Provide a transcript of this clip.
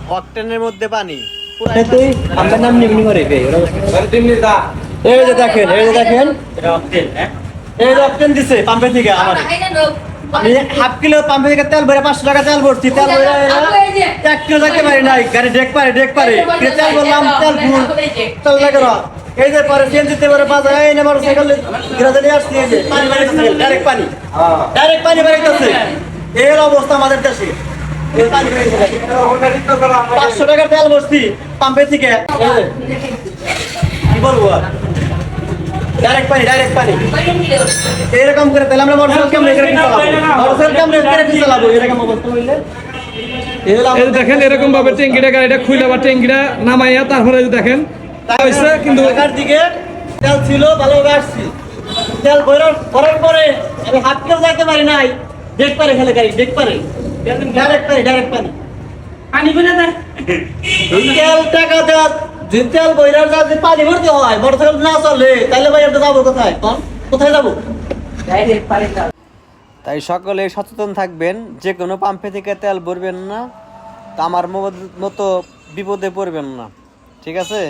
অকটেনের মধ্যে পানি তুই আমার নাম নিম্নি করে এই যে দেখেন এই যে অকটেন দিছে পাম্পের থেকে আমার আমি হাফ কিলো পাম্পের থেকে তেল ভরে 500 টাকা তেল ভরছি তেল ভরে 1 কিলো যাইতে পারি নাই গাড়ি ডেক পারে তেল বললাম তেল ফুল তেল লাগে না এই যে পরে সিএনজিতে পরে বাজারে এই মোটর সাইকেল গ্রাজে আসছে এই যে পানি ডাইরেক্ট পানি বেরিয়েছে এর অবস্থা আমাদের দেশে 500 টাকার তেল ভরছি পাম্পের থেকে কি বলবো ডাইরেক্ট পানি এরকম করে তাহলে আমরা মোটরসাইকেল কেমনে চালাবো এরকম অবস্থা হইলে এই দেখেন এরকম ভাবে ট্যাঙ্কিটা গাড়িটা খুলে বা ট্যাঙ্কিটা নামাইয়া তারপরে দেখেন হইছে কিন্তু ঢাকার দিকে তেল ছিল ভালোভাবে আসছি তেল ভরার পরে আমি হাত কেউ যাইতে পারি নাই ডেক পারে খেলে গাড়ি ডেক পারে ডাইরেক্ট পানি বলে দেয় তেল টাকা দেওয়া যে তেল বইরার যা যে পানি ভরতে হয় মোটরসাইকেল না চলে তাহলে ভাই আমরা যাবো কোথায় যাবো তাই সকলে সচেতন থাকবেন যে কোনো পাম্পে থেকে তেল ভরবেন না আমার মতো বিপদে পড়বেন না ঠিক আছে।